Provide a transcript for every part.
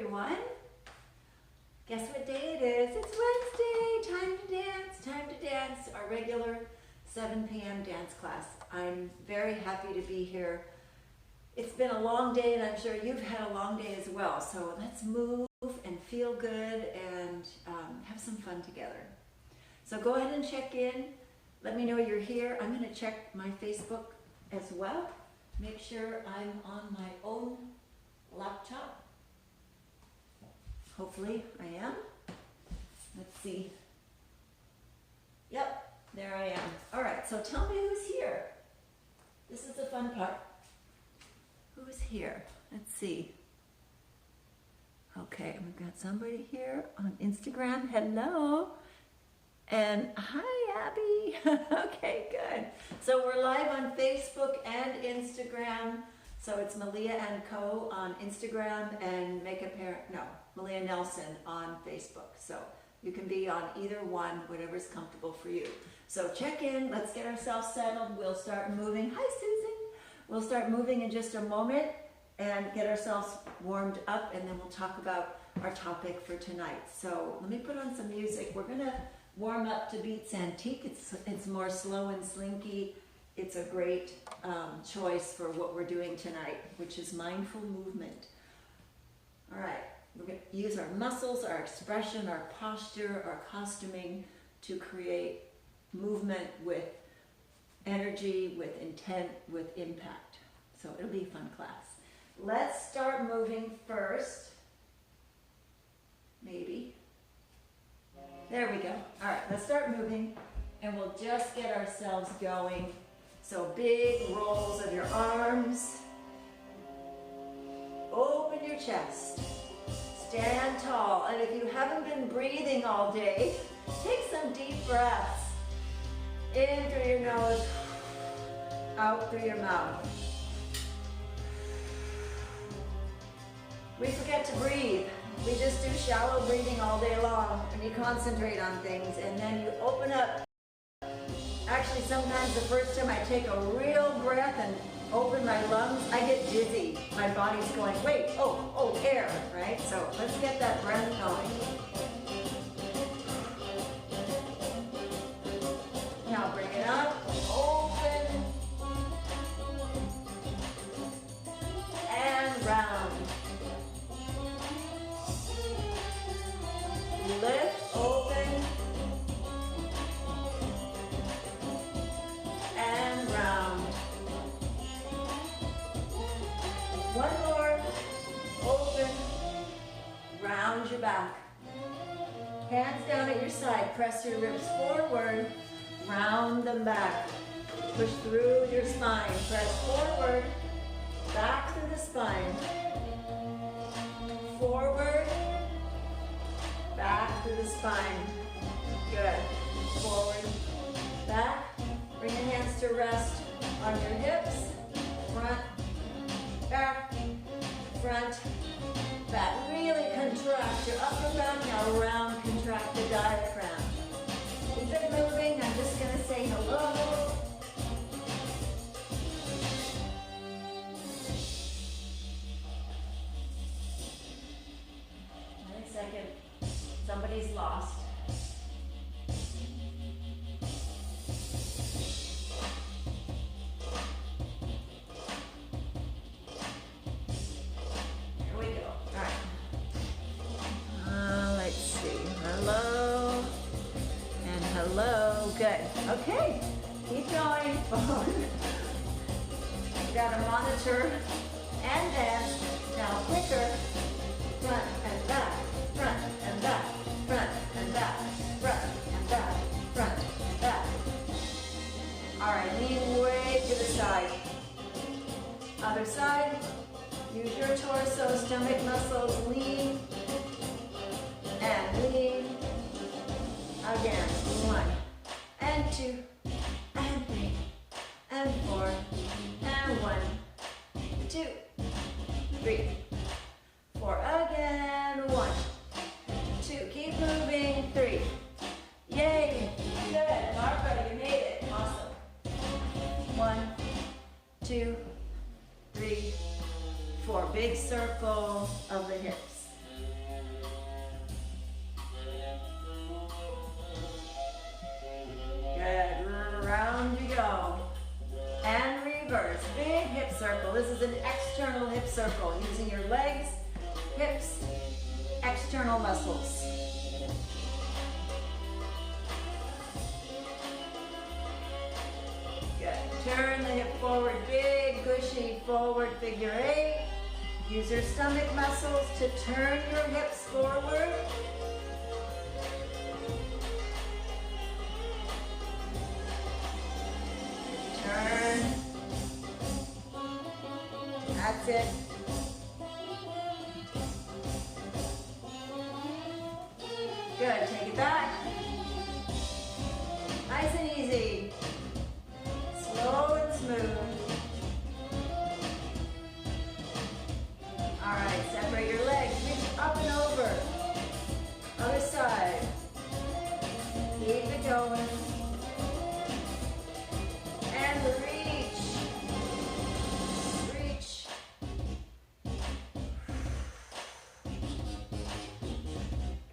everyone. Guess what day it is? It's Wednesday. Time to dance. Time to dance. Our regular 7 p.m. dance class. I'm very happy to be here. It's been a long day, and I'm sure you've had a long day as well. So let's move and feel good and have some fun together. So go ahead and check in. Let me know you're here. I'm going to check my Facebook as well. Make sure I'm on my own laptop. Hopefully I am. Let's see. Yep, there I am. All right, so tell me who's here. This is the fun part. Who's here? Let's see. Okay, we've got somebody here on Instagram. Hello. And hi, Abby. Okay, good. So we're live on Facebook and Instagram. So it's Meleah and Co. on Instagram and Meleah Nelson on Facebook. So you can be on either one, whatever's comfortable for you. So check in, let's get ourselves settled. We'll start moving. Hi, Susan. We'll start moving in just a moment and get ourselves warmed up, and then we'll talk about our topic for tonight. So let me put on some music. We're gonna warm up to Beats Antique. It's more slow and slinky. It's a great choice for what we're doing tonight, which is mindful movement. All right, we're going to use our muscles, our expression, our posture, our costuming to create movement with energy, with intent, with impact. So it'll be a fun class. Let's start moving first. Maybe. There we go. All right, let's start moving, and we'll just get ourselves going. So big rolls of your arms. Open your chest. Stand tall. And if you haven't been breathing all day, take some deep breaths. In through your nose, out through your mouth. We forget to breathe. We just do shallow breathing all day long, and you concentrate on things, and then you open up. Actually, sometimes the first time I take a real breath and open my lungs, I get dizzy. My body's going, wait, oh, air, right? So let's get that breath going. Now bring it up, open, and round. Lift, open, and round. One more, open, round your back. Hands down at your side, press your ribs forward, round them back. Push through your spine, press forward, back through the spine. Forward, back through the spine. Good. Forward, back. Bring your hands to rest on your hips. Front, back, front, back. Really contract your upper back. Now round, contract the diaphragm. Keep it moving. I'm just going to say hello. Wait a second. Somebody's lost. Here we go. All right. Let's see. Hello. And hello. Good. Okay. Keep going. You got to monitor and dance. Now quicker. Front and back. Front and back. Front and back, front and back, front and back. All right, lean way to the side. Other side, use your torso, stomach muscles, lean and lean. Again, 1 and 2 and 3 and 4 and 1, 2, 3, 4. Again, 1. 2, keep moving, 3. Yay, good, Barbara, you made it, awesome. 1, 2, 3, 4. Big circle of the hips. Round you go. And reverse. Big hip circle. This is an external hip circle using your legs, hips, external muscles. Good. Turn the hip forward, big, gushy, forward figure eight. Use your stomach muscles to turn your hips forward. Turn. That's it. Good, take it back. Nice and easy. Slow and smooth. All right, separate your legs. Reach up and over. Other side. Keep it going. And reach. Reach.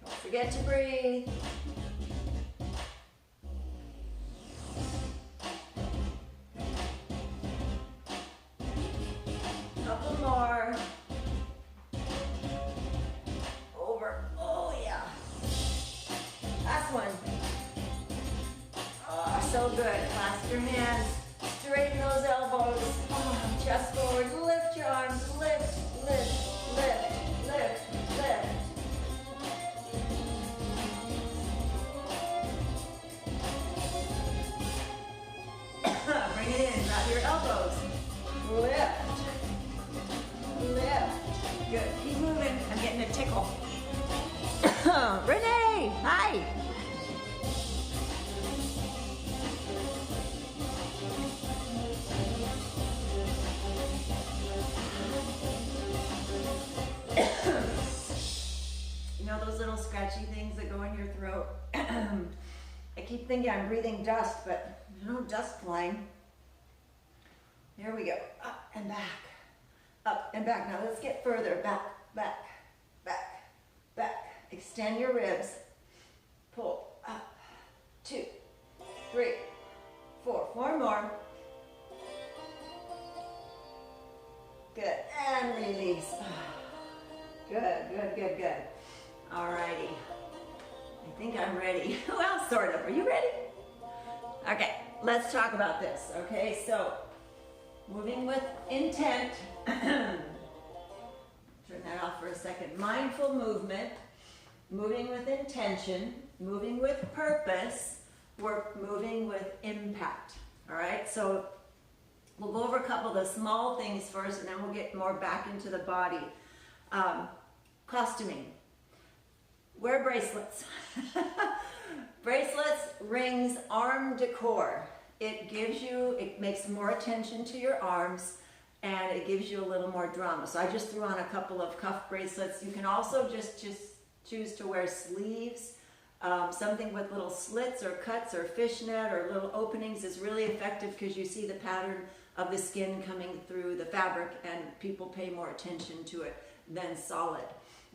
Don't forget to breathe. Couple more. Over. Oh yeah. Last one. Oh, so good. Clasp your hands. Straighten those elbows. Oh, chest forward. Lift your arms. Lift, lift, lift, lift, lift. Bring it in. Grab your elbows. Lift. Lift. Good. Keep moving. I'm getting a tickle. Renee, hi. You know those little scratchy things that go in your throat? I keep thinking I'm breathing dust, but there's no dust flying. Here we go. Up and back. Up and back. Now let's get further. Back, back, back, back. Extend your ribs. Pull up. 2, 3, 4. 4 more. Good. And release. Good, good, good, good. All righty. I think I'm ready. Well, sort of. Are you ready? Okay, let's talk about this. Okay, so moving with intent. Turn that off for a second. Mindful movement, moving with intention, moving with purpose, we're moving with impact. All right, so we'll go over a couple of the small things first, and then we'll get more back into the body. Costuming. Wear bracelets. Bracelets, rings, arm decor. It makes more attention to your arms, and it gives you a little more drama. So I just threw on a couple of cuff bracelets. You can also just choose to wear sleeves. Something with little slits or cuts or fishnet or little openings is really effective because you see the pattern of the skin coming through the fabric, and people pay more attention to it than solid.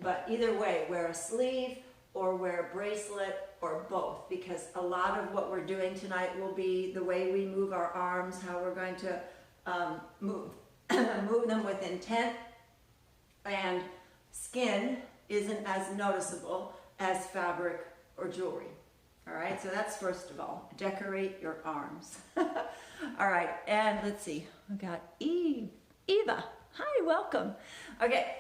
But either way, wear a sleeve or wear a bracelet or both, because a lot of what we're doing tonight will be the way we move our arms, how we're going to move them with intent, and skin isn't as noticeable as fabric or jewelry. All right, so that's first of all, decorate your arms. All right, and let's see, we got Eva. Hi, welcome. Okay,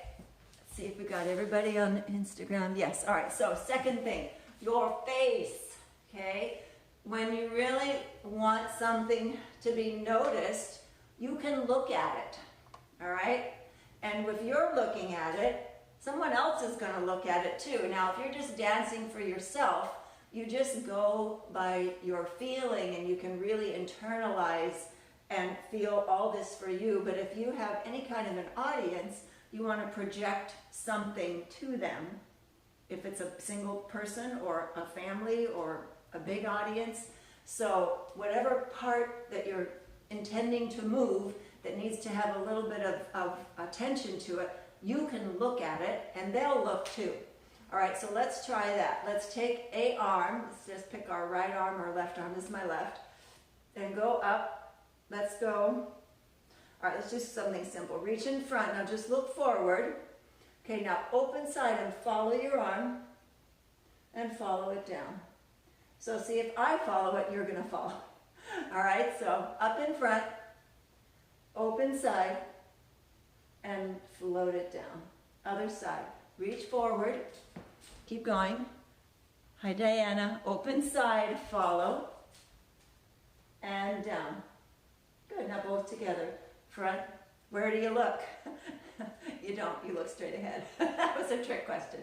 let's see if we got everybody on Instagram. Yes, all right, so second thing, your face, okay? When you really want something to be noticed, you can look at it, all right? And if you're looking at it, someone else is going to look at it too. Now, if you're just dancing for yourself, you just go by your feeling, and you can really internalize and feel all this for you. But if you have any kind of an audience, you want to project something to them. If it's a single person or a family or a big audience. So whatever part that you're intending to move that needs to have a little bit of attention to it, you can look at it and they'll look too. All right, so let's try that. Let's take a arm. Let's just pick our right arm or left arm. This is my left. and go up. Let's go. All right, let's do something simple. Reach in front. Now just look forward. Okay, now open side and follow your arm and follow it down. So see, if I follow it, you're going to follow. All right, so up in front, open side, and float it down. Other side. Reach forward. Keep going. Hi, Diana. Open side, follow, and down. Good, now both together. Front. Where do you look? You don't. You look straight ahead. That was a trick question.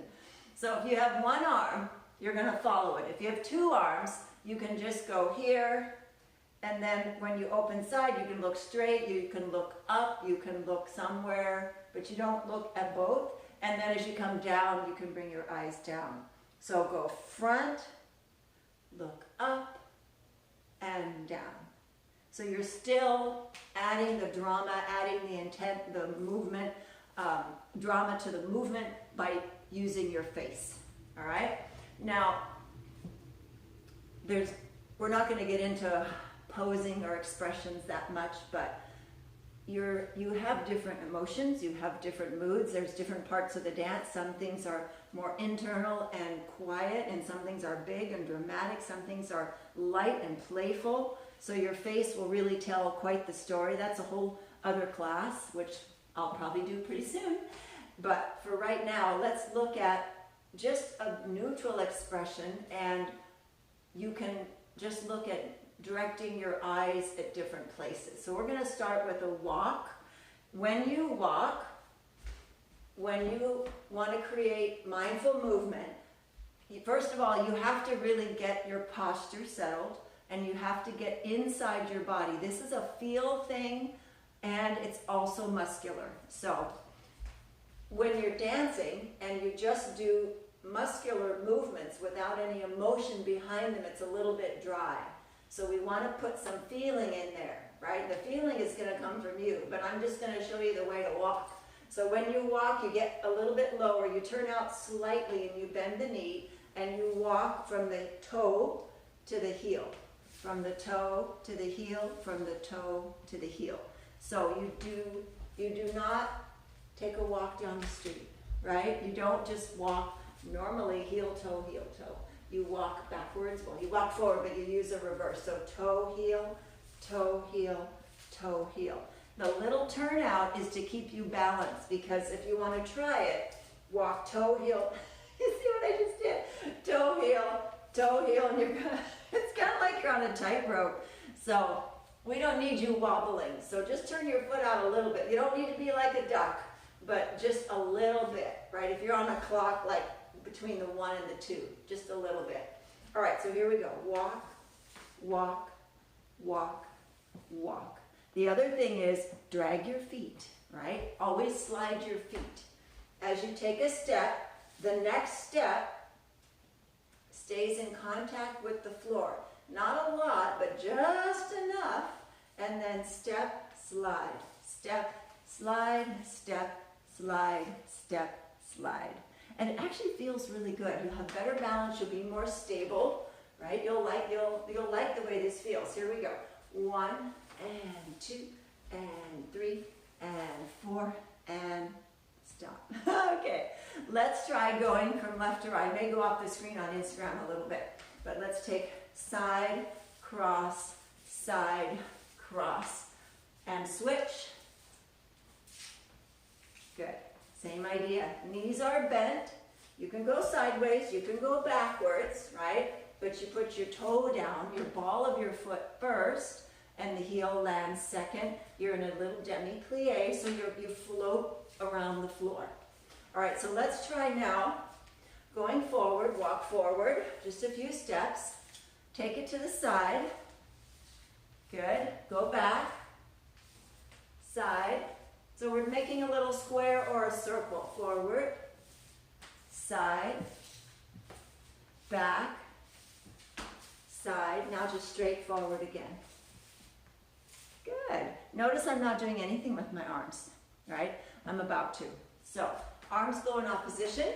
So if you have one arm, you're going to follow it. If you have two arms, you can just go here, and then when you open side, you can look straight, you can look up, you can look somewhere, but you don't look at both. And then as you come down, you can bring your eyes down. So go front, look up, and down. So you're still adding the drama, adding the intent, the movement, drama to the movement by using your face. All right? Now, we're not going to get into posing or expressions that much, but you have different emotions, you have different moods, there's different parts of the dance. Some things are more internal and quiet, and some things are big and dramatic, some things are light and playful. So your face will really tell quite the story. That's a whole other class, which I'll probably do pretty soon. But for right now, let's look at just a neutral expression, and you can just look at directing your eyes at different places. So we're going to start with a walk. When you walk, when you want to create mindful movement, first of all, you have to really get your posture settled, and you have to get inside your body. This is a feel thing, and it's also muscular. So when you're dancing and you just do muscular movements without any emotion behind them, it's a little bit dry. So we want to put some feeling in there, right? The feeling is going to come from you, but I'm just going to show you the way to walk. So when you walk, you get a little bit lower, you turn out slightly and you bend the knee, and you walk from the toe to the heel. From the toe to the heel, from the toe to the heel. So you do not take a walk down the street, right? You don't just walk normally heel, toe, heel, toe. You walk backwards, well, you walk forward, but you use a reverse. So toe, heel, toe, heel, toe, heel. The little turnout is to keep you balanced, because if you want to try it, walk toe, heel. You see what I just did? Toe, heel, and you're gonna, it's kind of like you're on a tightrope. So we don't need you wobbling. So just turn your foot out a little bit. You don't need to be like a duck, but just a little bit, right? If you're on a clock, like between the 1 and the 2, just a little bit. All right, so here we go. Walk, walk, walk, walk. The other thing is drag your feet, right? Always slide your feet. As you take a step, the next step stays in contact with the floor. Not a lot, but just enough. And then step, slide, step, slide, step, slide, step, slide. And it actually feels really good. You'll have better balance, you'll be more stable, right? You'll like the way this feels. Here we go. 1 and 2 and 3 and 4 and stop. Okay, let's try going from left to right. I may go off the screen on Instagram a little bit, but let's take side, cross, and switch. Good. Same idea. Knees are bent. You can go sideways, you can go backwards, right? But you put your toe down, your ball of your foot first, and the heel lands second. You're in a little demi-plie, so you float around the floor. All right, so let's try now. Going forward, walk forward, just a few steps. Take it to the side. Good. Go back. Side. So we're making a little square or a circle. Forward, side, back, side. Now just straight forward again. Good. Notice I'm not doing anything with my arms, right? I'm about to. So arms go in opposition.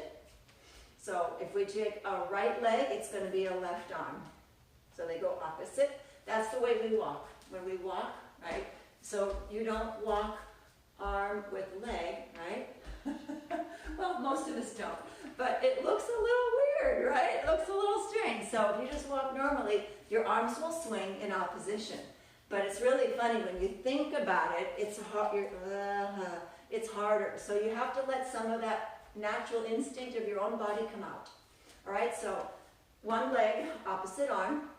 So if we take a right leg, it's going to be a left arm. So they go opposite. That's the way we walk. When we walk, right? So you don't walk arm with leg, right? Well, most of us don't. But it looks a little weird, right? It looks a little strange. So if you just walk normally, your arms will swing in opposition. But it's really funny when you think about it, it's harder. So you have to let some of that natural instinct of your own body come out. All right, so one leg, opposite arm,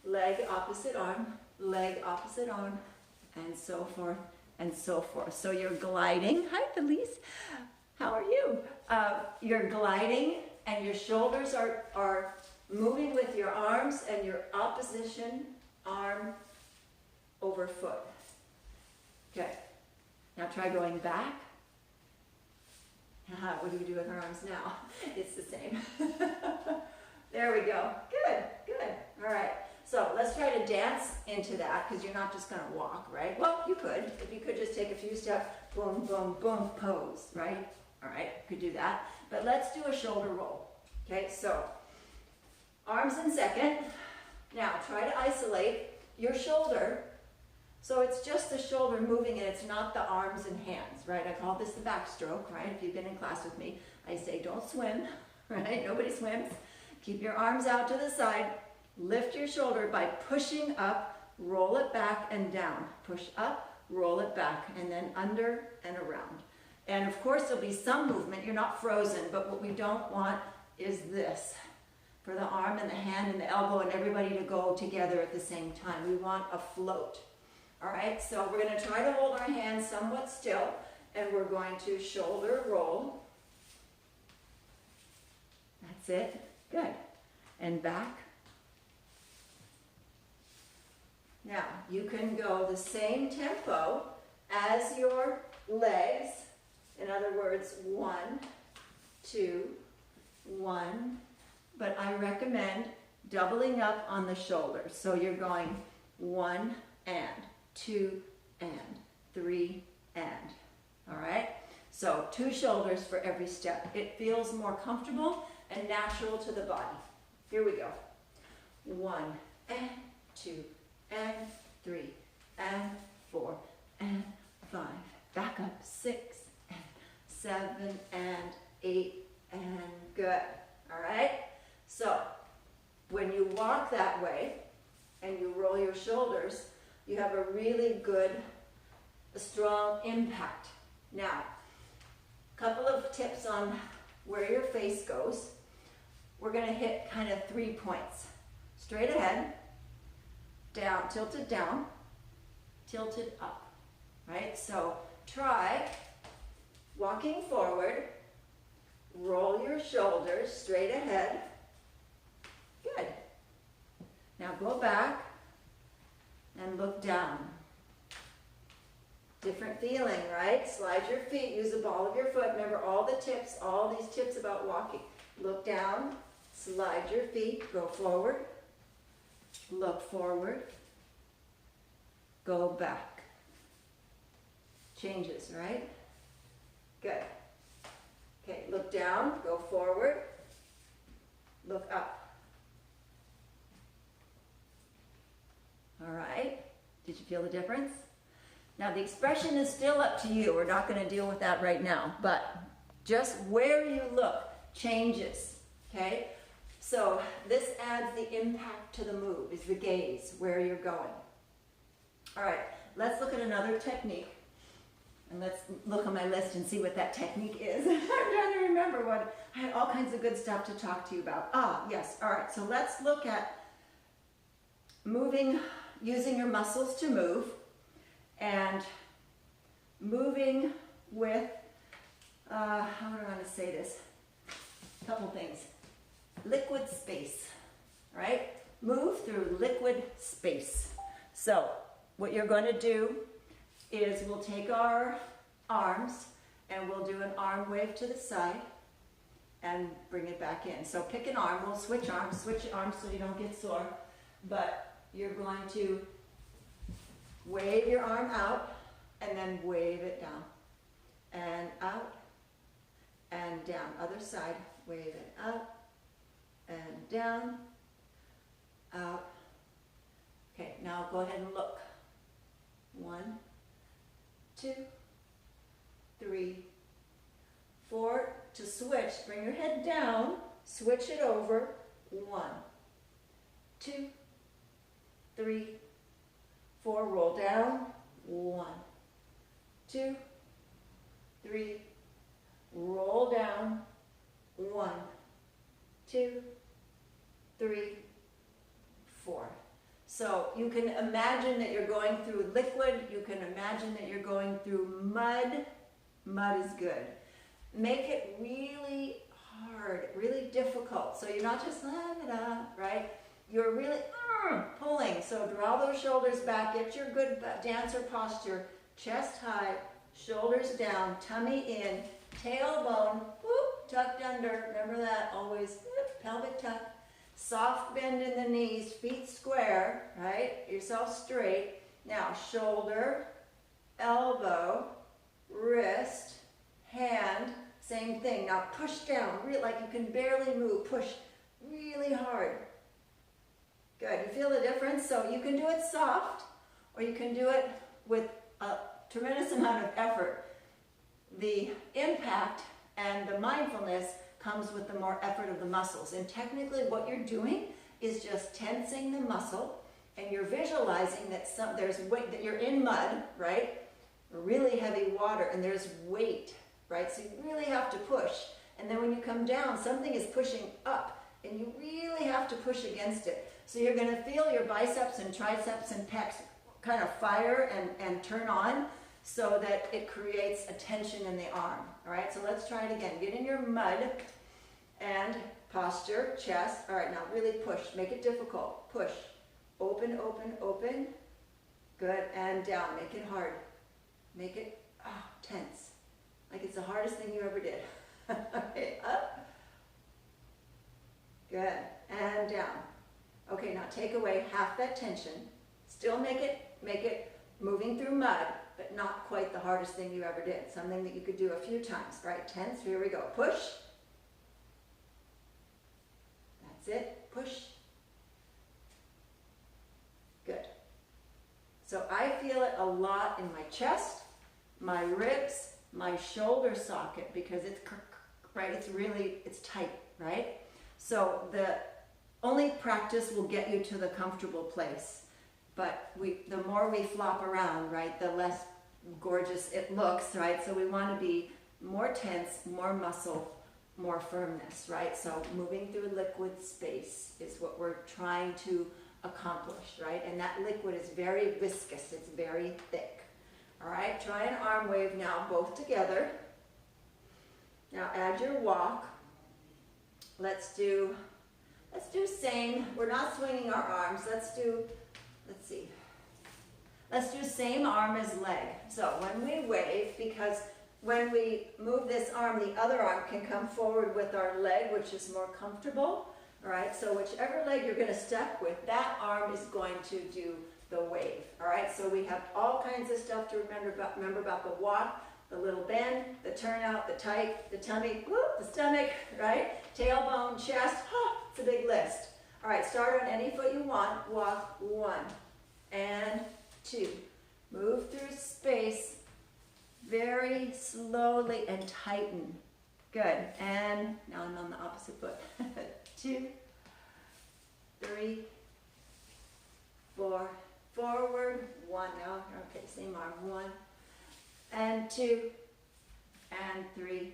leg, opposite arm, leg, opposite arm, and so forth and so forth. So you're gliding. Hi, Felice. How are you? You're gliding, and your shoulders are moving with your arms and your opposition arm over foot. Okay. Now try going back. What do we do with our arms now? It's the same. There we go. Good, good. All right. So let's try to dance into that, because you're not just going to walk, right? Well, you could. If you could just take a few steps, boom, boom, boom, pose, right? All right, could do that. But let's do a shoulder roll. Okay, so arms in second. Now try to isolate your shoulder. So it's just the shoulder moving, and it's not the arms and hands, right? I call this the backstroke, right? If you've been in class with me, I say don't swim, right? Nobody swims. Keep your arms out to the side. Lift your shoulder by pushing up, roll it back and down. Push up, roll it back, and then under and around. And of course there'll be some movement. You're not frozen, but what we don't want is this. For the arm and the hand and the elbow and everybody to go together at the same time. We want a float. All right, so we're going to try to hold our hands somewhat still, and we're going to shoulder roll. That's it. Good. And back. Now, you can go the same tempo as your legs. In other words, 1, 2, 1. But I recommend doubling up on the shoulders. So you're going 1 and 2 and 3 and. All right? So 2 shoulders for every step. It feels more comfortable and natural to the body. Here we go. 1 and 2 and 3 and 4 and 5. Back up 6 and 7 and 8 and good. All right? So when you walk that way and you roll your shoulders, you have a really good, strong impact. Now, a couple of tips on where your face goes. We're going to hit kind of 3 points. Straight ahead, down, tilted up, right? So try walking forward, roll your shoulders straight ahead. Good. Now go back and look down. Different feeling, right? Slide your feet, use the ball of your foot. Remember all the tips, all these tips about walking. Look down, slide your feet, go forward, look forward, go back. Changes, right? Good. Okay, look down, go forward, look up. All right, did you feel the difference? Now the expression is still up to you. We're not going to deal with that right now, but just where you look changes, okay? So this adds the impact to the move, is the gaze, where you're going. All right, let's look at another technique. And let's look on my list and see what that technique is. I'm trying to remember what, I had all kinds of good stuff to talk to you about. Ah, yes, all right, so let's look at moving, using your muscles to move, and moving with, how do I want to say this? A couple things. Liquid space, right? Move through liquid space. So what you're going to do is we'll take our arms and we'll do an arm wave to the side and bring it back in. So pick an arm, we'll switch arms so you don't get sore, but you're going to wave your arm out and then wave it down and out and down. Other side, wave it up and down, out. Okay, now go ahead and look. 1, 2, 3, 4. To switch, bring your head down, switch it over. 1, 2, 3, 4. Roll down. 1, 2, 3. Roll down. 1, 2, 3, 4. So you can imagine that you're going through liquid. You can imagine that you're going through mud. Mud is good. Make it really hard, really difficult. So you're not just la-da-da, right? You're really pulling. So draw those shoulders back. Get your good dancer posture. Chest high, shoulders down, tummy in, tailbone, whoop, tucked under. Remember that always, whoop, pelvic tuck. Soft bend in the knees, feet square, right? Yourself straight. Now shoulder, elbow, wrist, hand, same thing. Now push down, like you can barely move. Push really hard. Good, you feel the difference? So you can do it soft, or you can do it with a tremendous amount of effort. The impact and the mindfulness comes with the more effort of the muscles. And technically what you're doing is just tensing the muscle, and you're visualizing that there's weight, that you're in mud, right? Really heavy water, and there's weight, right? So you really have to push. And then when you come down, something is pushing up, and you really have to push against it. So you're going to feel your biceps and triceps and pecs kind of fire and turn on, so that it creates a tension in the arm. All right, so let's try it again. Get in your mud and posture, chest. All right, now really push. Make it difficult. Push. Open, open, open. Good, and down. Make it hard. Make it tense. Like it's the hardest thing you ever did. Okay, up. Good, and down. Okay, now take away half that tension. Still make it moving through mud, but not quite the hardest thing you ever did. Something that you could do a few times, right? Tense, here we go. Push. That's it, push. Good. So I feel it a lot in my chest, my ribs, my shoulder socket, because it's, right, it's tight, right? So the only practice will get you to the comfortable place. But the more we flop around, right, the less gorgeous it looks, right? So we want to be more tense, more muscle, more firmness, right? So moving through liquid space is what we're trying to accomplish, right? And that liquid is very viscous, it's very thick. All right, try an arm wave now, both together. Now add your walk. Let's do same. We're not swinging our arms. Let's do same arm as leg. So when we wave, because when we move this arm, the other arm can come forward with our leg, which is more comfortable. All right, so whichever leg you're going to step with, that arm is going to do the wave. All right, so we have all kinds of stuff to remember about the walk, the little bend, the turnout, the tight, the tummy, whoop, the stomach, right? Tailbone, chest, it's a big list. All right, start on any foot you want. Walk 1 and 2. Move through space very slowly and tighten. Good. And now I'm on the opposite foot. 2, 3, 4. Forward. 1 now. Okay, same arm. 1 and 2 and 3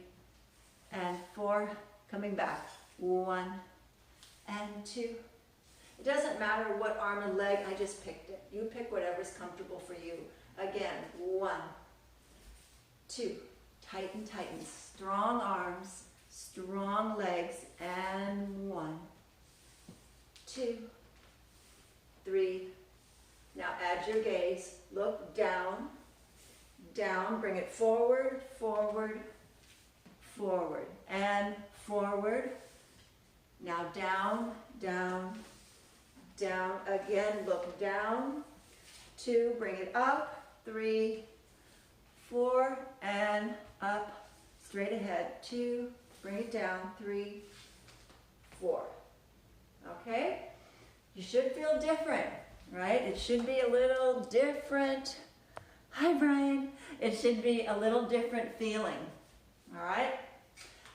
and 4. Coming back. 1 and 2. It doesn't matter what arm and leg, I just picked it. You pick whatever's comfortable for you. Again, 1, 2, tighten, tighten. Strong arms, strong legs, and 1, 2, 3. Now add your gaze. Look down, down. Bring it forward, forward, forward, and forward. Now down, down, down. Again, look down. 2, bring it up. 3, 4, and up. Straight ahead. 2, bring it down. 3, 4. Okay? You should feel different. right? It should be a little different. Hi, Brian. It should be a little different feeling, all right?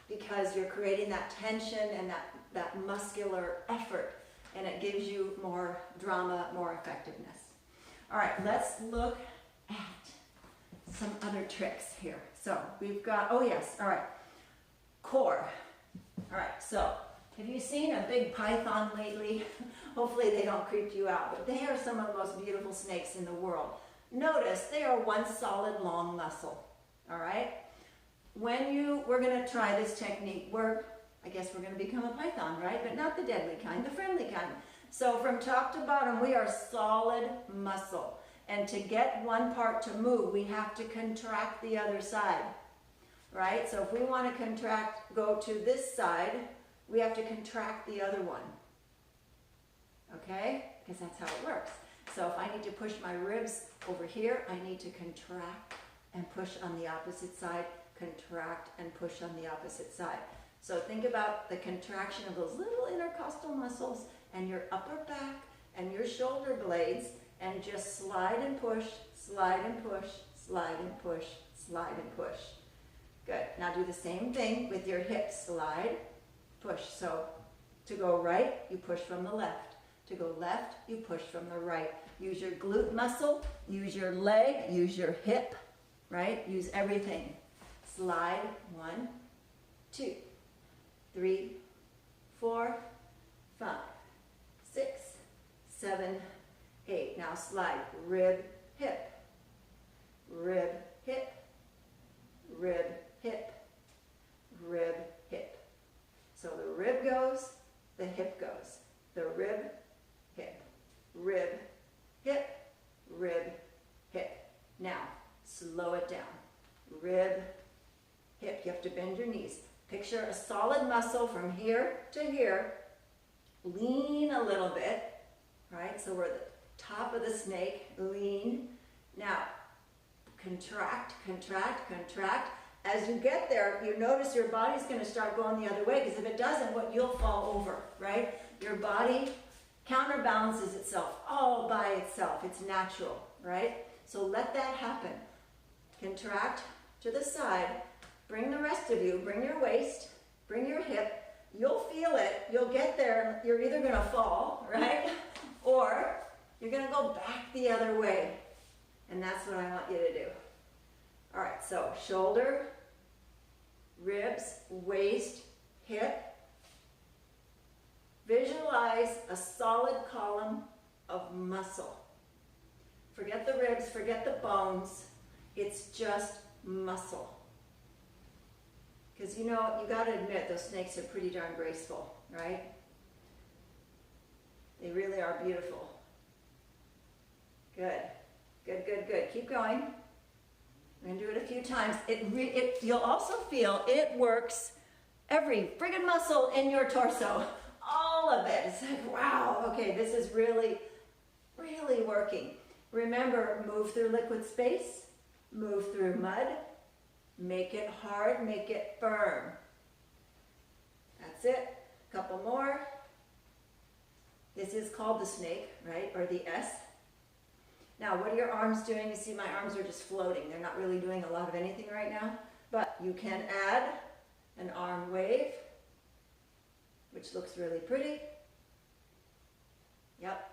Because you're creating that tension and that muscular effort, and it gives you more drama, more effectiveness. All right, let's look at some other tricks here. So we've got, oh yes, all right, core. All right, so have you seen a big python lately? Hopefully they don't creep you out, but they are some of the most beautiful snakes in the world. Notice they are one solid long muscle, all right? We're gonna try this technique, I guess we're gonna become a python, right? But not the deadly kind, the friendly kind. So from top to bottom, we are solid muscle. And to get one part to move, we have to contract the other side, right? So if we want to contract, go to this side, we have to contract the other one, okay? Because that's how it works. So if I need to push my ribs over here, I need to contract and push on the opposite side, contract and push on the opposite side. So think about the contraction of those little intercostal muscles and your upper back and your shoulder blades, and just slide and push, slide and push, slide and push, slide and push. Good. Now do the same thing with your hips. Slide, push. So to go right, you push from the left. To go left, you push from the right. Use your glute muscle, use your leg, use your hip, right? Use everything. Slide, 1, 2, 3, 4, 5, 6, 7, 8. Now slide, rib, hip, rib, hip, rib, hip, rib, hip. So the rib goes, the hip goes. The rib, hip, rib, hip, rib, hip. Now, slow it down. Rib, hip. You have to bend your knees. Picture a solid muscle from here to here. Lean a little bit, right? So we're at the top of the snake. Lean. Now, contract, contract, contract. As you get there, you notice your body's going to start going the other way, because if it doesn't, you'll fall over, right? Your body counterbalances itself all by itself. It's natural, right? So let that happen. Contract to the side. Bring the rest of you. Bring your waist. Bring your hip. You'll feel it. You'll get there. You're either going to fall, right? Or you're going to go back the other way. And that's what I want you to do. All right, so shoulder, ribs, waist, hip. Visualize a solid column of muscle. Forget the ribs, forget the bones. It's just muscle. Because you know, you got to admit, those snakes are pretty darn graceful, right? They really are beautiful. Good, good, good, good. Keep going. We're going to do it a few times. You'll also feel it works every friggin' muscle in your torso. All of it. It's like, wow, okay, this is really, really working. Remember, move through liquid space, move through mud, make it hard, make it firm. That's it. A couple more. This is called the snake, right, or the S. Now, what are your arms doing? You see my arms are just floating. They're not really doing a lot of anything right now, but you can add an arm wave, which looks really pretty. Yep.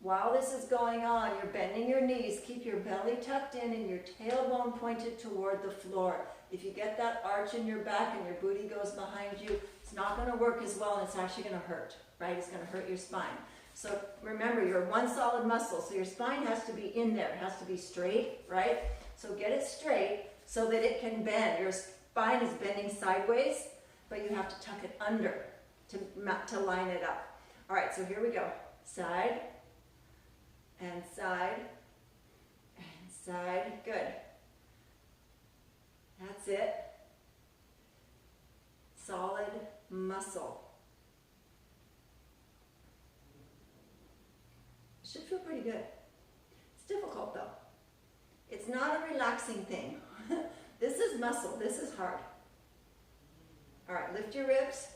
While this is going on, you're bending your knees. Keep your belly tucked in and your tailbone pointed toward the floor. If you get that arch in your back and your booty goes behind you, it's not going to work as well, and it's actually going to hurt, right? It's going to hurt your spine. So remember, you're one solid muscle, so your spine has to be in there. It has to be straight, right? So get it straight so that it can bend. Your spine is bending sideways, but you have to tuck it under to line it up. All right, so here we go. Side, and side, and side. Good. That's it. Solid muscle. Should feel pretty good. It's difficult though. It's not a relaxing thing. This is muscle. This is hard. All right, lift your ribs.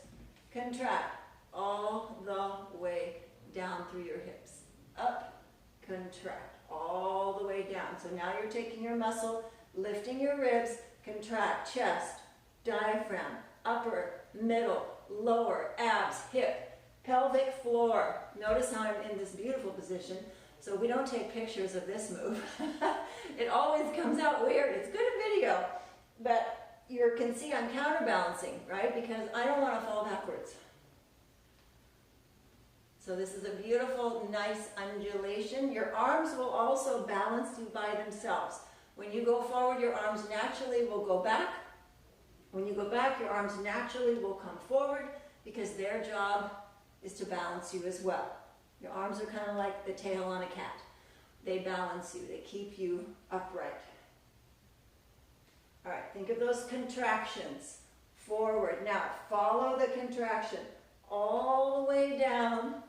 Contract all the way down through your hips. Up, contract, all the way down. So now you're taking your muscle, lifting your ribs, contract, chest, diaphragm, upper, middle, lower, abs, hip, pelvic floor. Notice how I'm in this beautiful position. So we don't take pictures of this move. It always comes out weird. It's good in video, but you can see I'm counterbalancing, right? Because I don't want to fall backwards. So this is a beautiful, nice undulation. Your arms will also balance you by themselves. When you go forward, your arms naturally will go back. When you go back, your arms naturally will come forward because their job is to balance you as well. Your arms are kind of like the tail on a cat. They balance you. They keep you upright. All right, think of those contractions. Forward. Now, follow the contraction all the way down,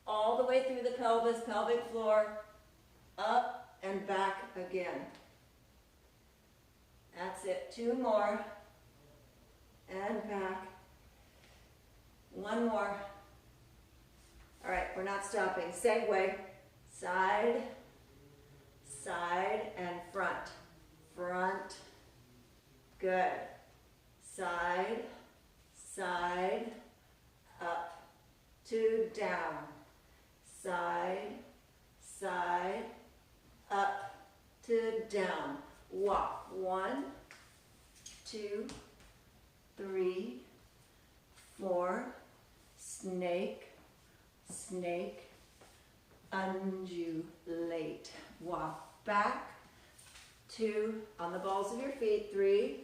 all the way through the pelvis, pelvic floor, up and back again. That's it. 2 more. And back. 1 more. All right, we're not stopping. Segue. Side, side, and front. Front. Good. Side, side, up to down. Side, side, up to down. Walk. 1, 2, 3, 4, snake, snake, undulate. Walk back, 2, on the balls of your feet, 3,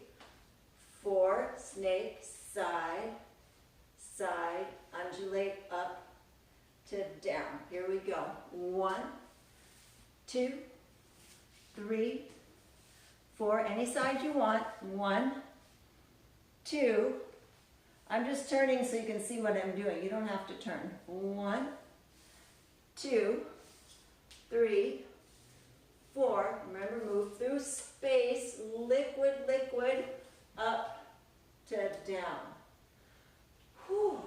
4, snake, side, side, undulate, up to down. Here we go. 1, 2, 3, 4, any side you want. 1, 2, I'm just turning so you can see what I'm doing. You don't have to turn. 1, 2, 3, 4. Remember, move through space, liquid, liquid, up to down. Whew.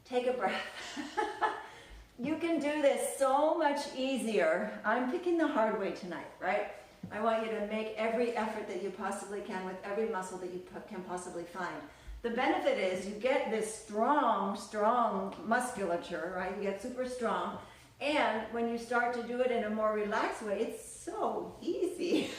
Take a breath. You can do this so much easier. I'm picking the hard way tonight, right? I want you to make every effort that you possibly can with every muscle that you can possibly find. The benefit is you get this strong musculature, right? You get super strong. And when you start to do it in a more relaxed way, it's so easy.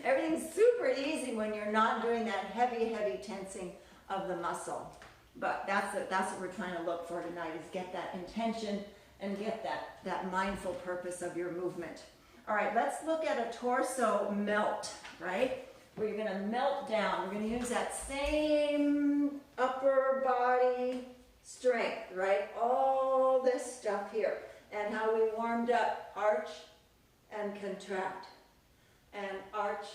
Everything's super easy when you're not doing that heavy tensing of the muscle. But that's what we're trying to look for tonight, is get that intention and get that mindful purpose of your movement. All right, let's look at a torso melt, right? Where you're going to melt down. We're going to use that same upper body strength, right? All this stuff here. And how we warmed up, arch and contract. And arch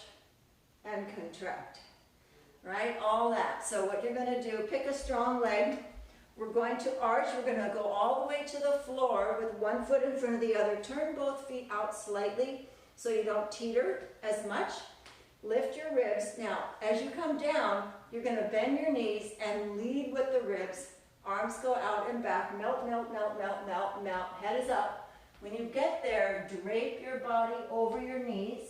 and contract. Right? All that. So what you're going to do, pick a strong leg. We're going to arch. We're going to go all the way to the floor with one foot in front of the other. Turn both feet out slightly so you don't teeter as much. Lift your ribs. Now, as you come down, you're going to bend your knees and lead with the ribs. Arms go out and back. Melt, melt, melt, melt, melt, melt. Head is up. When you get there, drape your body over your knees.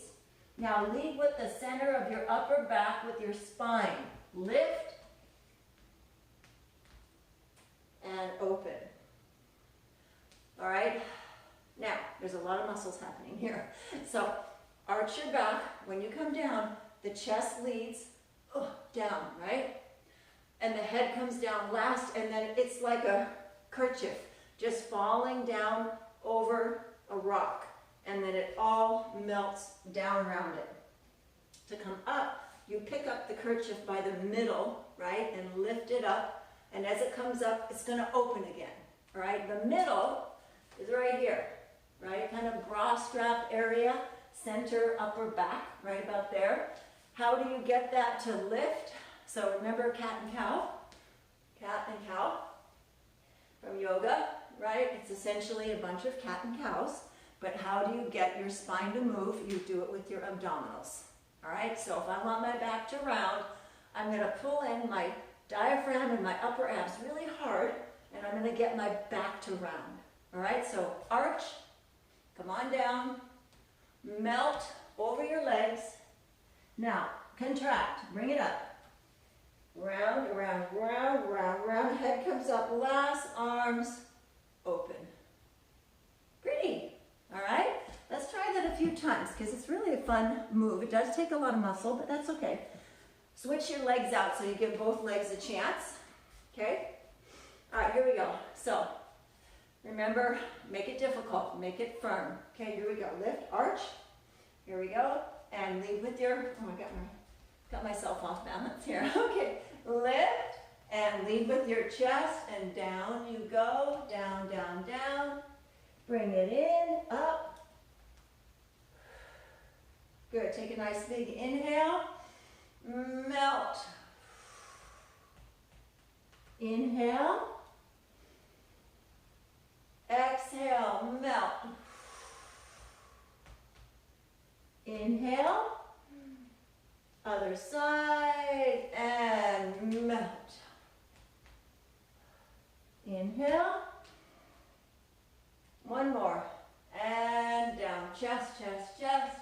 Now lead with the center of your upper back with your spine. Lift and open. All right? Now, there's a lot of muscles happening here. So, arch your back. When you come down, the chest leads down, right? And the head comes down last, and then it's like a kerchief, just falling down over a rock. And then it all melts down around it. To come up, you pick up the kerchief by the middle, right, and lift it up. And as it comes up, it's going to open again, all right? The middle is right here, right? Kind of bra strap area, center, upper back, right about there. How do you get that to lift? So remember cat and cow from yoga, right? It's essentially a bunch of cat and cows. But how do you get your spine to move? You do it with your abdominals. All right, so if I want my back to round, I'm going to pull in my diaphragm and my upper abs really hard, and I'm going to get my back to round. All right, so arch, come on down, melt over your legs. Now, contract, bring it up. Round, around, round, round, round. Head comes up, last, arms open. Pretty, all right? Let's try that a few times because it's really a fun move. It does take a lot of muscle, but that's okay. Switch your legs out so you give both legs a chance, okay? All right, here we go. So, remember, make it difficult, make it firm. Okay, here we go. Lift, arch. Here we go. And lead with your, oh, I got myself off balance here. Okay, lift and lead with your chest and down you go. Down, down, down. Bring it in, up. Good, take a nice big inhale. Melt. Inhale. Exhale, melt. Inhale. Other side and melt. Inhale. One more. And down. Chest, chest, chest.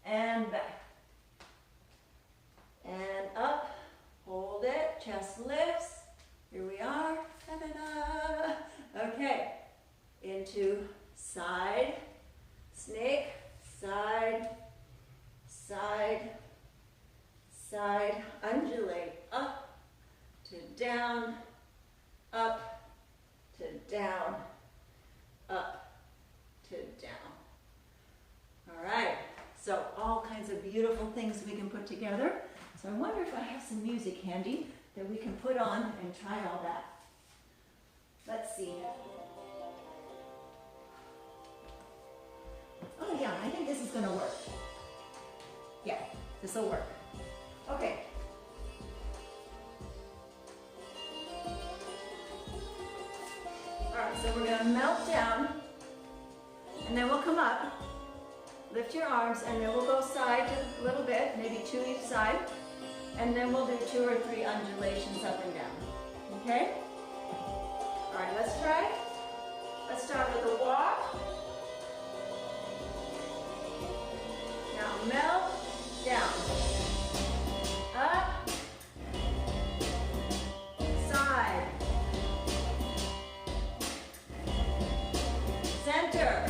And back. And up. Hold it. Chest lifts. Here we are. Ta-da-da. Okay. Into side. Snake. Side. Side. Side, undulate, up to down, up to down, up to down. All right, so all kinds of beautiful things we can put together. So I wonder if I have some music handy that we can put on and try all that. Let's see. Oh yeah, I think this is gonna work. Yeah, this will work. Okay. All right, so we're going to melt down, and then we'll come up, lift your arms, and then we'll go side a little bit, maybe 2 each side, and then we'll do 2 or 3 undulations up and down. Okay? All right, let's try. Let's start with a walk. Now melt down. Up, side, center,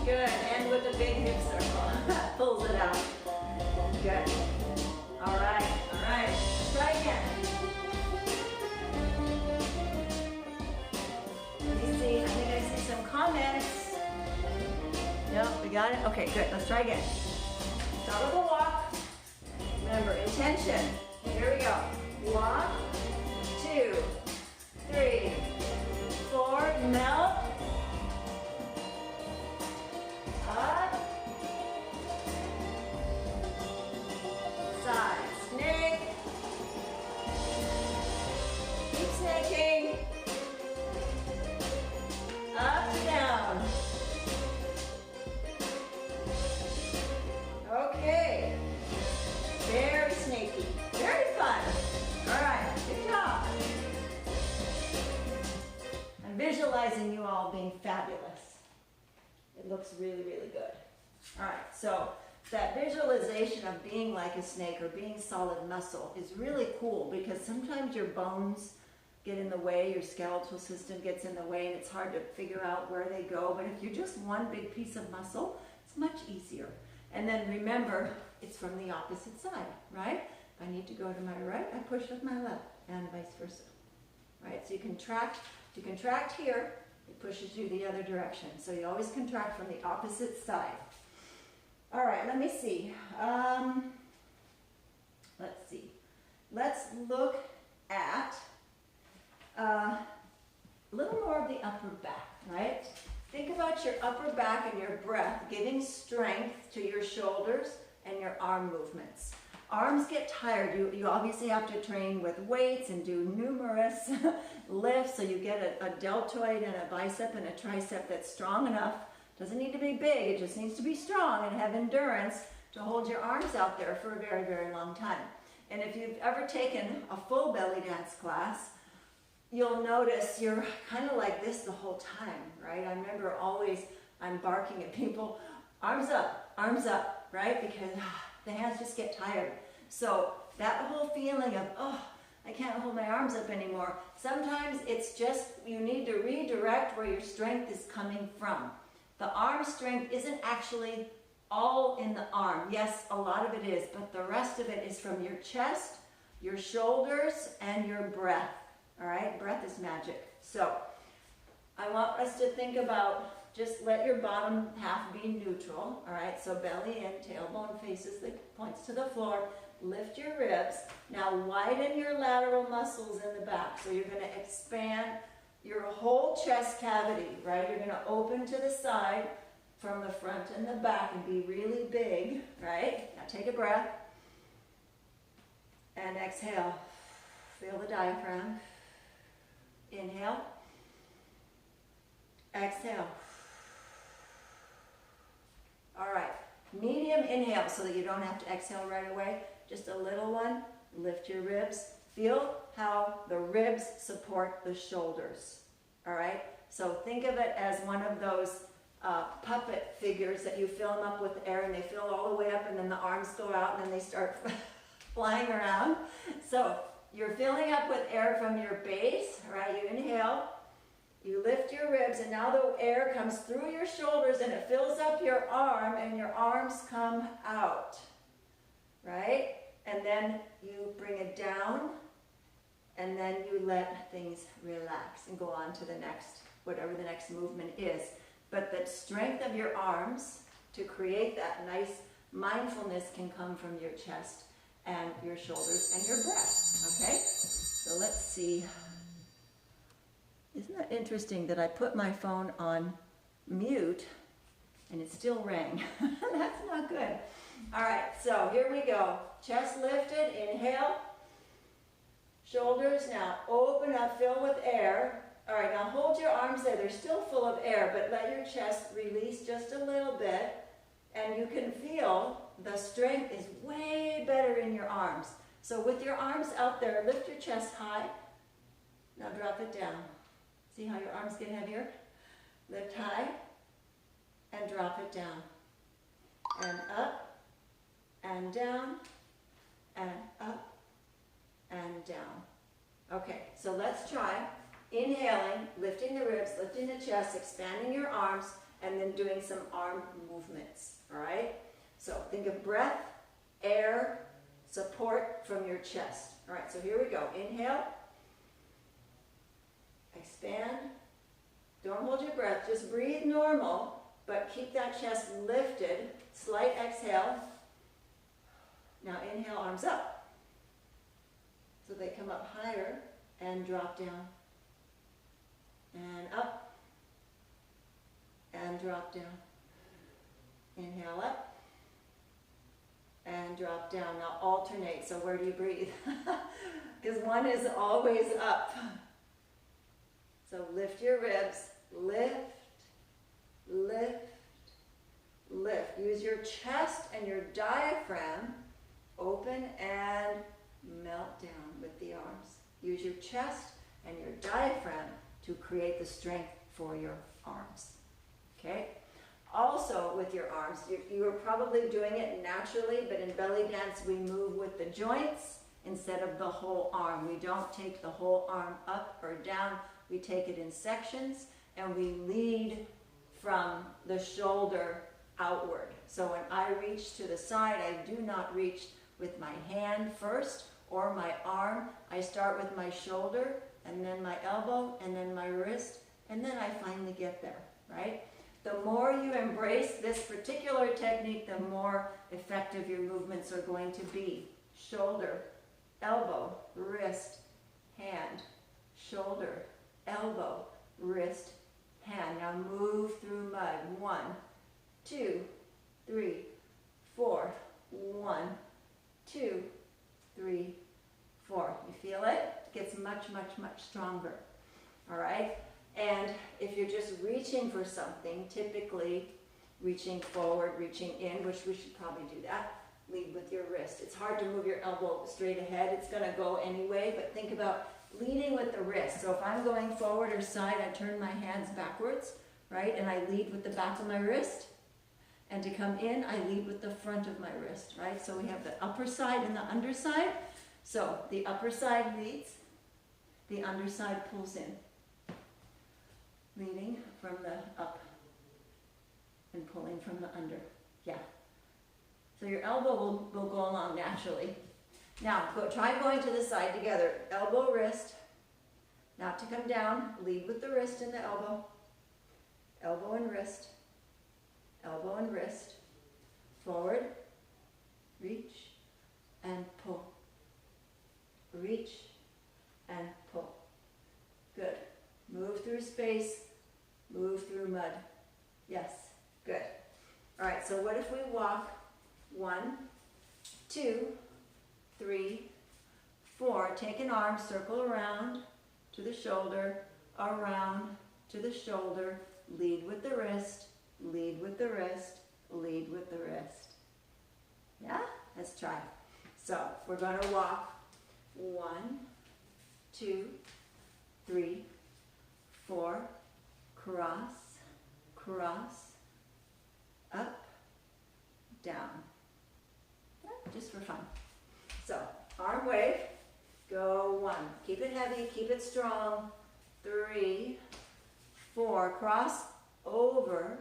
good, and with the big hip circle, pulls it out, good, all right, let's try again. Let me see, I think I see some comments. No, we got it? Okay, good. Let's try again. Start with a walk. Remember, intention. Here we go. 1, 2, 3, 4. Melt. Up. Side. Snake. Keep snaking. Up, down. Okay, very snaky, very fun. All right, good job. I'm visualizing you all being fabulous. It looks really, really good. All right, so that visualization of being like a snake or being solid muscle is really cool because sometimes your bones get in the way, your skeletal system gets in the way, and it's hard to figure out where they go. But if you're just one big piece of muscle, it's much easier. And then remember, it's from the opposite side, right? If I need to go to my right, I push with my left, and vice versa. Right? So you contract here, it pushes you the other direction. So you always contract from the opposite side. All right, let me see. Let's see. Let's look at a little more of the upper back, right? Think about your upper back and your breath, giving strength to your shoulders and your arm movements. Arms get tired. You obviously have to train with weights and do numerous lifts, so you get a deltoid and a bicep and a tricep that's strong enough. Doesn't need to be big, it just needs to be strong and have endurance to hold your arms out there for a very, very long time. And if you've ever taken a full belly dance class, you'll notice you're kind of like this the whole time, right? I remember always I'm barking at people, arms up, right? Because the hands just get tired. So that whole feeling of, oh, I can't hold my arms up anymore. Sometimes it's just you need to redirect where your strength is coming from. The arm strength isn't actually all in the arm. Yes, a lot of it is, but the rest of it is from your chest, your shoulders, and your breath. All right, breath is magic. So I want us to think about, just let your bottom half be neutral. All right, so belly in, tailbone faces the points to the floor. Lift your ribs. Now widen your lateral muscles in the back. So you're going to expand your whole chest cavity, right? You're going to open to the side from the front and the back and be really big, right? Now take a breath and exhale. Feel the diaphragm. Inhale. Exhale. All right. Medium inhale so that you don't have to exhale right away. Just a little one. Lift your ribs. Feel how the ribs support the shoulders. All right? So think of it as one of those puppet figures that you fill them up with air and they fill all the way up and then the arms go out and then they start flying around. So you're filling up with air from your base, right? You inhale, you lift your ribs, and now the air comes through your shoulders and it fills up your arm and your arms come out, right? And then you bring it down and then you let things relax and go on to the next, whatever the next movement is. But the strength of your arms to create that nice mindfulness can come from your chest and your shoulders and your breath, okay? So let's see. Isn't that interesting that I put my phone on mute and it still rang? That's not good. All right, so here we go. Chest lifted, inhale. Shoulders now open up, fill with air. All right, now hold your arms there. They're still full of air, but let your chest release just a little bit. And you can feel the strength is way better in your arms. So with your arms out there, lift your chest high. Now drop it down. See how your arms get heavier? Lift high and drop it down. And up and down and up and down. Okay, so let's try. Inhaling, lifting the ribs, lifting the chest, expanding your arms, and then doing some arm movements, all right? So think of breath, air, support from your chest. All right, so here we go. Inhale, expand. Don't hold your breath, just breathe normal, but keep that chest lifted. Slight exhale. Now inhale, arms up. So they come up higher and drop down. And up, and drop down. Inhale up, and drop down. Now alternate, so where do you breathe? Because one is always up. So lift your ribs, lift, lift, lift. Use your chest and your diaphragm, open and melt down with the arms. Use your chest and your diaphragm to create the strength for your arms, okay? Also with your arms, you are probably doing it naturally, but in belly dance we move with the joints instead of the whole arm. We don't take the whole arm up or down, we take it in sections and we lead from the shoulder outward. So when I reach to the side, I do not reach with my hand first or my arm. I start with my shoulder and then my elbow, and then my wrist, and then I finally get there, right? The more you embrace this particular technique, the more effective your movements are going to be. Shoulder, elbow, wrist, hand, shoulder, elbow, wrist, hand. Now move through mud. 1, 2, 3, 4. 1, 2, 3, 4. You feel it? It gets much, much, much stronger. All right? And if you're just reaching for something, typically reaching forward, reaching in, which we should probably do that, lead with your wrist. It's hard to move your elbow straight ahead. It's going to go anyway, but think about leading with the wrist. So if I'm going forward or side, I turn my hands backwards, right? And I lead with the back of my wrist. And to come in, I lead with the front of my wrist, right? So we have the upper side and the underside. So the upper side leads, the underside pulls in. Leading from the up and pulling from the under. Yeah. So your elbow will go along naturally. Now, try going to the side together. Elbow, wrist. Not to come down. Lead with the wrist and the elbow. Elbow and wrist. Elbow and wrist. Forward. Reach and pull. Reach and pull. Good. Move through space. Move through mud. Yes. Good. All right, so what if we walk 1, 2, 3, 4. Take an arm, circle around to the shoulder, around to the shoulder, lead with the wrist, lead with the wrist, lead with the wrist. Yeah? Let's try. So we're going to walk 1, 2, 3, 4, cross, cross, up, down. Yeah, just for fun. So, arm wave, go 1. Keep it heavy, keep it strong. 3, 4, cross, over,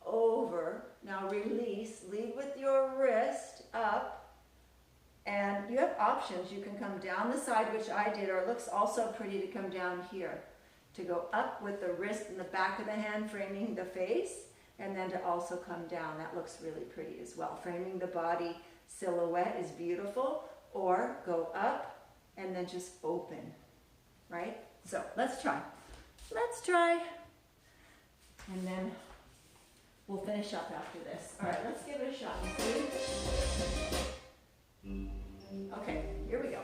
over. Now release, lead with your wrist up. And you have options. You can come down the side, which I did, or it looks also pretty to come down here. To go up with the wrist and the back of the hand framing the face, and then to also come down. That looks really pretty as well. Framing the body silhouette is beautiful, or go up and then just open, right? So let's try. Let's try. And then we'll finish up after this. All right, let's give it a shot and see. Okay, here we go.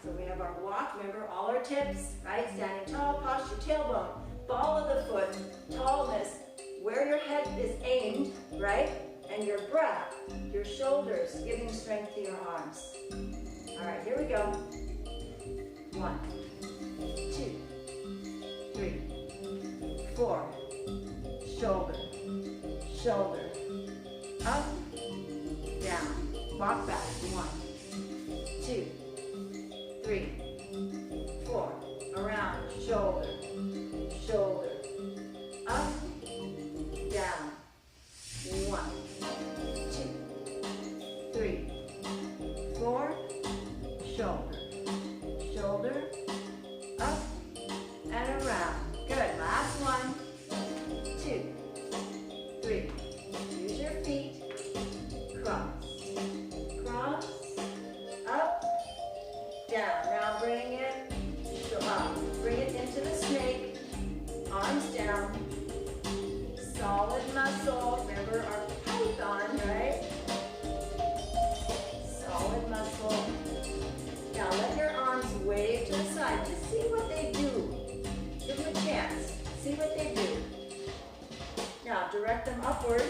So we have our walk, remember all our tips, right? Standing tall, posture, tailbone, ball of the foot, tallness, where your head is aimed, right? And your breath, your shoulders, giving strength to your arms. All right, here we go. 1, 2, 3, 4, shoulder, shoulder, up, down, walk back, 1, 2, 3, 4, around, shoulder, shoulder, up, down, 1, 2, 3, 4, shoulder, shoulder, up, and around. Good, last 1, 2, 3, use your feet, cross, cross, up, down. Now bring it up. Bring it into the snake. Arms down. Solid muscle. Remember our python, right? Solid muscle. Now let your arms wave to the side. Just see what they do. Give them a chance. See what they do. Now direct them upward.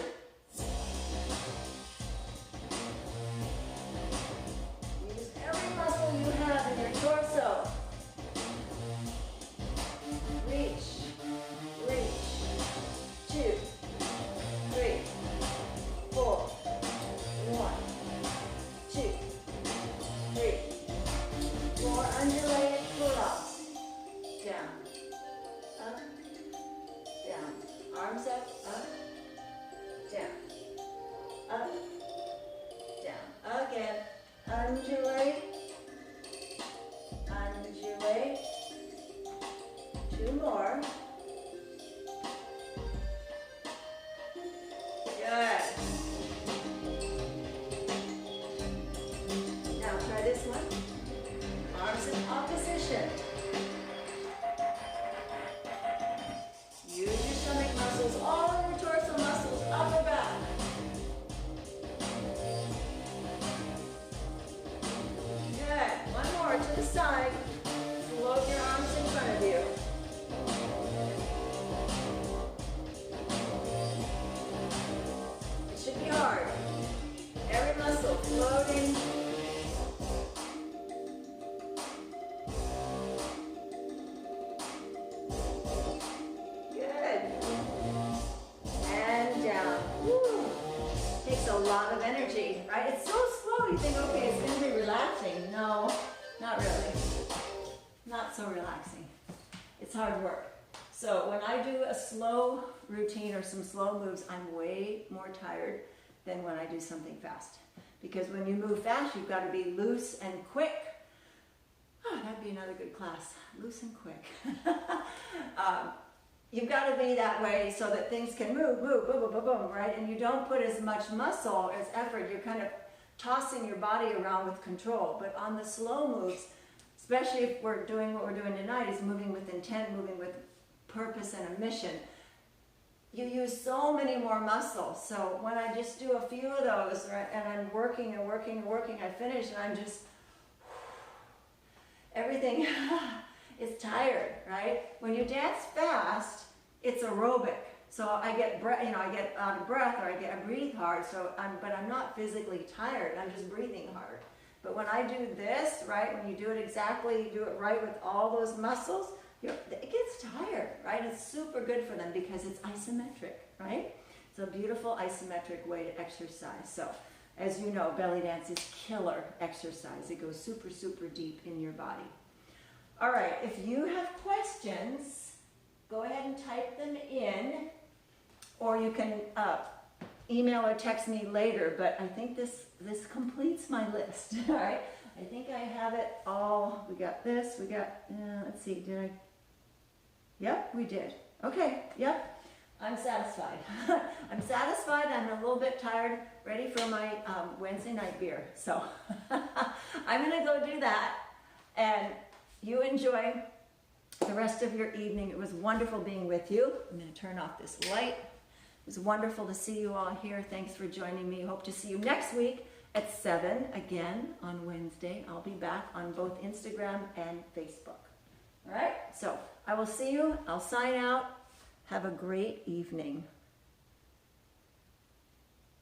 Use every muscle you have in your torso. Reach, reach. 2, 3, 4. 1, 2, 3, 4. Undulate, cross. Down, up, down. Arms up, down, up, down. Again, undulate, undulate. 2 more. Good. Now try this one. Arms in opposition. Use your stomach muscles, all of your torso muscles, upper back. lot of energy, right? It's so slow, you think, okay, it's gonna be relaxing. No, not really. Not so relaxing. It's hard work. So when I do a slow routine or some slow moves, I'm way more tired than when I do something fast. Because when you move fast, you've got to be loose and quick. Oh, that'd be another good class, loose and quick. You've got to be that way so that things can move, boom, boom, boom, boom, right? And you don't put as much muscle as effort. You're kind of tossing your body around with control. But on the slow moves, especially if we're doing what we're doing tonight, is moving with intent, moving with purpose and a mission. You use so many more muscles. So when I just do a few of those, right, and I'm working and working and working, I finish and I'm just, everything is tired, right? When you dance fast, it's aerobic. So I get I get out of breath, or I breathe hard. But I'm not physically tired. I'm just breathing hard. But when I do this, right, when you do it exactly, do it right with all those muscles, it gets tired, right? It's super good for them because it's isometric, right? It's a beautiful isometric way to exercise. So, as you know, belly dance is killer exercise. It goes super, super deep in your body. All right, if you have questions, go ahead and type them in, or you can email or text me later, but I think this completes my list, all right? I think I have it all. We got this, we got, let's see, did I? Yep, we did. Okay, yep, I'm satisfied. I'm satisfied, I'm a little bit tired, ready for my Wednesday night beer. So I'm gonna go do that, and you enjoy the rest of your evening. It was wonderful being with you. I'm gonna turn off this light. It was wonderful to see you all here. Thanks for joining me. Hope to see you next week at 7 again on Wednesday. I'll be back on both Instagram and Facebook. All right, so I will see you. I'll sign out. Have a great evening.